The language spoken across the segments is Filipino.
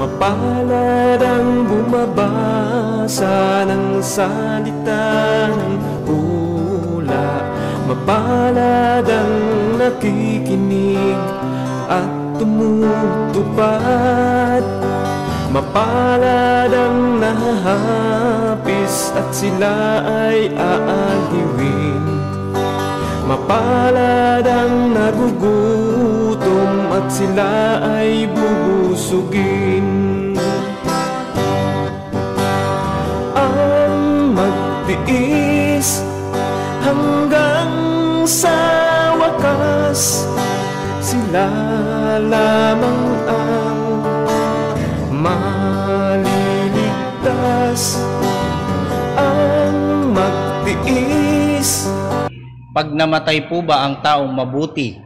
Mapalad ang bumabasa ng salita ng pula. Mapalad ang nakikinig at tumutupad. Mapalad ang nahahapis at sila ay aaliwin. Mapalad ang nagugutom at sila ay bubusugin. Ang magtiis hanggang sa wakas, sila lamang ang maliligtas. Ang magtiis. Pag namatay po ba ang taong mabuti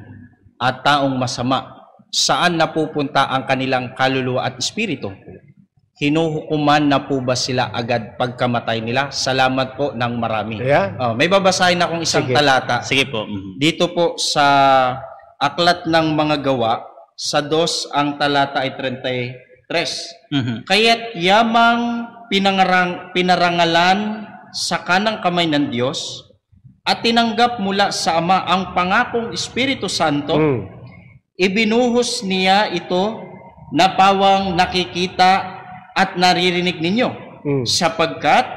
at taong masama, saan napupunta ang kanilang kaluluwa at espiritu? Hinuhukuman na po ba sila agad pagkamatay nila? Salamat po ng marami. Yeah. May babasahin akong isang talata. Sige po. Dito po sa Aklat ng Mga Gawa, sa 2 ang talata ay 33. Kaya't yamang pinarangalan sa kanang kamay ng Diyos at tinanggap mula sa Ama ang pangakong Espiritu Santo, ibinuhos niya ito na pawang nakikita at naririnig ninyo, sapagkat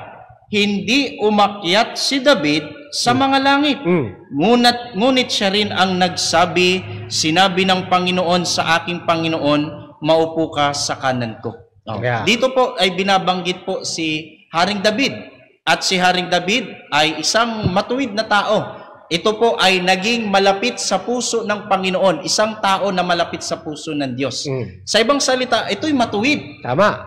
hindi umakyat si David sa mga langit. Ngunit siya rin ang nagsabi, sinabi ng Panginoon sa aking Panginoon, maupo ka sa kanan ko. Dito po ay binabanggit po si Haring David. At si Haring David ay isang matuwid na tao. Ito po ay naging malapit sa puso ng Panginoon. Isang tao na malapit sa puso ng Diyos. Sa ibang salita, ito'y matuwid. Tama.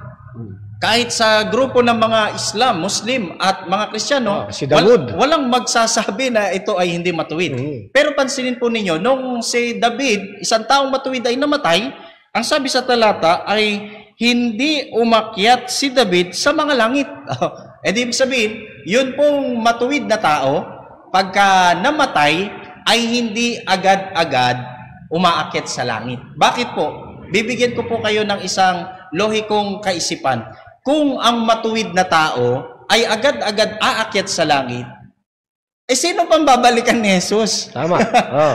Kahit sa grupo ng mga Islam, Muslim at mga Kristiyano, si Daud. walang magsasabi na ito ay hindi matuwid. Pero pansinin po ninyo, nung si David, isang taong matuwid ay namatay, ang sabi sa talata ay hindi umakyat si David sa mga langit. Ibig sabihin, yun pong matuwid na tao, pagka namatay, ay hindi agad-agad umaakyat sa langit. Bakit po? Bibigyan ko po kayo ng isang lohikong kaisipan. Kung ang matuwid na tao ay agad-agad aakyat sa langit, sino pang babalikan ni Jesus? Tama.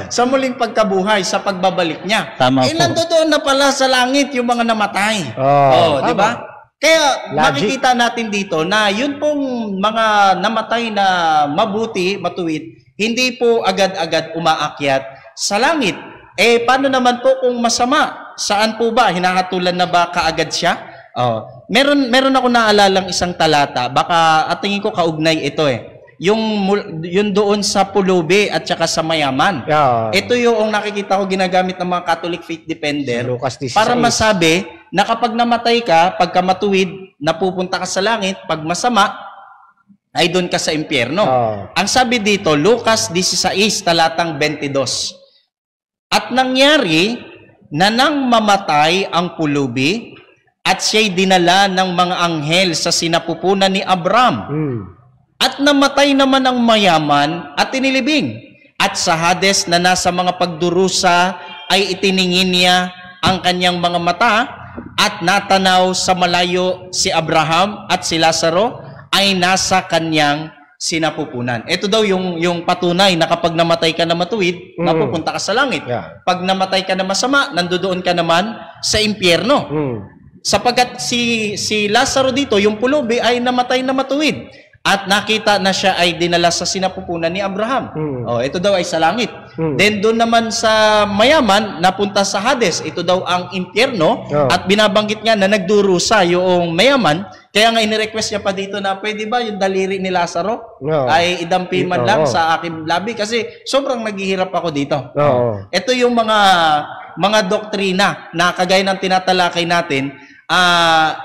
Sa muling pagkabuhay, sa pagbabalik niya. Tama po. Nandoon na pala sa langit yung mga namatay. Di ba? Kaya makikita natin dito na yun pong mga namatay na mabuti, matuwid, hindi po agad-agad umaakyat sa langit. Paano naman po kung masama? Saan po ba? Hinahatulan na ba kaagad siya? Meron ako naalalang isang talata. Baka at tingin ko kaugnay ito Yung doon sa pulubi at saka sa mayaman. Ito yung nakikita ko ginagamit ng mga Catholic faith defender para masabi na kapag namatay ka, pagka matuwid, napupunta ka sa langit, pag masama, ay doon ka sa impyerno. Ang sabi dito, Lucas 16, talatang 22. At nangyari na nang mamatay ang pulubi, at siya'y dinala ng mga anghel sa sinapupunan ni Abraham. At namatay naman ang mayaman at tinilibing. At sa Hades na nasa mga pagdurusa ay itiningin niya ang kanyang mga mata at natanaw sa malayo si Abraham at si Lazaro ay nasa kanyang sinapupunan. Ito daw yung patunay na kapag namatay ka na matuwid, napupunta ka sa langit. Pag namatay ka na masama, nandoon ka naman sa impyerno. Sapagkat si Lazaro dito, yung pulubi ay namatay na matuwid. At nakita na siya ay dinala sa sinapupunan ni Abraham. Ito daw ay sa langit. Then doon naman sa mayaman, napunta sa Hades. Ito daw ang impyerno. At binabanggit nga na nagdurusa yung mayaman. Kaya nga inirequest niya pa dito na pwede ba yung daliri ni Lazaro ay idampi man lang sa aking labi? Kasi sobrang naghihirap ako dito. Ito yung mga doktrina na kagaya ng tinatalakay natin.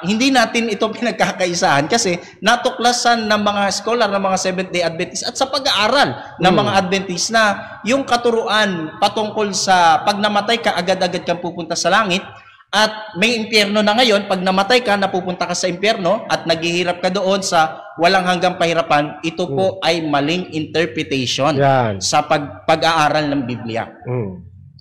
Hindi natin ito pinagkakaisahan kasi natuklasan ng mga scholar ng mga Seventh-day Adventist at sa pag-aaral ng mga Adventist na yung katuruan patungkol sa pag namatay ka, agad-agad kang pupunta sa langit at may impyerno na ngayon, pag namatay ka, napupunta ka sa impyerno at naghihirap ka doon sa walang hanggang pahirapan, ito po ay maling interpretation sa pag-aaral ng Biblia.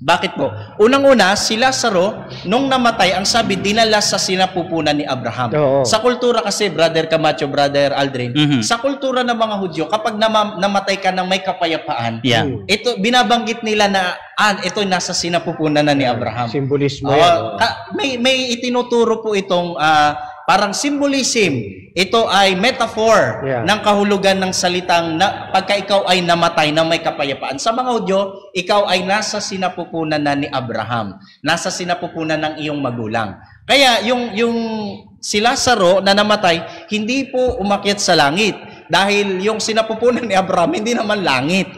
Bakit po? Unang-una, si Lazaro, nung namatay, ang sabi, dinala sa sinapupunan ni Abraham. Oo. Sa kultura kasi, Brother Camacho, Brother Aldrin, sa kultura ng mga Hudyo, kapag namatay ka ng may kapayapaan, ito, binabanggit nila na, ito nasa sinapupunan na ni Abraham. Simbolismo yan. May itinuturo po itong parang symbolism. Ito ay metaphor ng kahulugan ng salitang pagka ikaw ay namatay na may kapayapaan. Sa mga Hudyo, ikaw ay nasa sinapupunan na ni Abraham. Nasa sinapupunan ng iyong magulang. Kaya yung si Lazaro na namatay, hindi po umakyat sa langit. Dahil yung sinapupunan ni Abraham, hindi naman langit.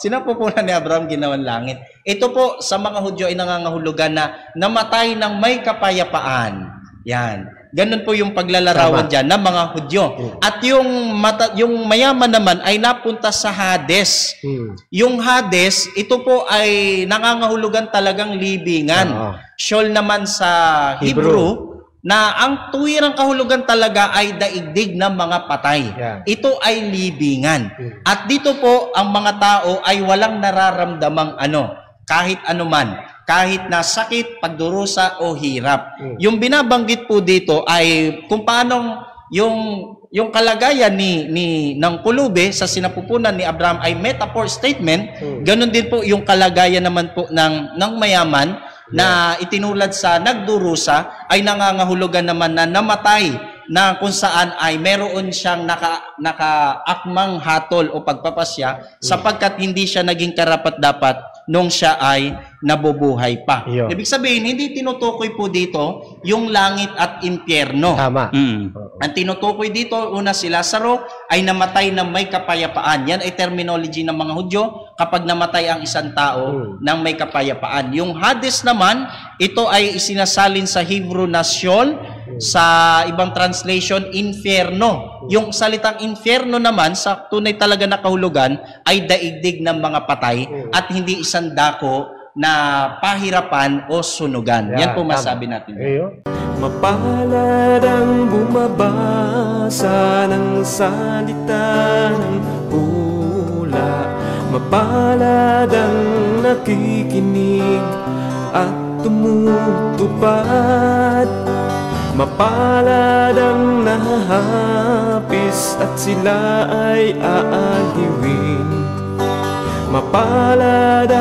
Sinapupunan ni Abraham, ginawan langit. Ito po sa mga Hudyo ay nangangahulugan na namatay ng may kapayapaan. Yan. Ganun po yung paglalarawan dyan ng mga Hudyo. At yung mayaman naman ay napunta sa Hades. Yung Hades, ito po ay nangangahulugan talagang libingan. Sheol naman sa Hebrew, na ang tuwirang kahulugan talaga ay daigdig ng mga patay. Ito ay libingan. At dito po, ang mga tao ay walang nararamdamang kahit anuman. Kahit na sakit, pagdurusa o hirap. Yung binabanggit po dito ay kung paanong yung kalagayan ng pulubi sa sinapupunan ni Abraham ay metaphor statement, ganun din po yung kalagayan naman po ng mayaman na itinulad sa nagdurusa ay nangangahulugan naman na namatay na kung saan ay meron siyang nakaakmang hatol o pagpapasya sapagkat hindi siya naging karapat-dapat nung siya ay nabubuhay pa. Ibig sabihin, hindi tinutukoy po dito yung langit at impyerno. Tama. Ang tinutukoy dito, una si Lazaro ay namatay na may kapayapaan. Yan ay terminology ng mga Hudyo kapag namatay ang isang tao ng may kapayapaan. Yung Hades naman, ito ay isinasalin sa Hebrew na Sheol, sa ibang translation, infierno. Yung salitang infierno naman, sa tunay talaga na kahulugan, ay daigdig ng mga patay at hindi isang dako na pahirapan o sunugan. Yan po masabi natin. Mapalad ang bumabasa ng salita ng hula. Mapalad ang nakikinig at tumutupad. Mapalad ang nahahapis at sila ay aaliwin. Mapalad ang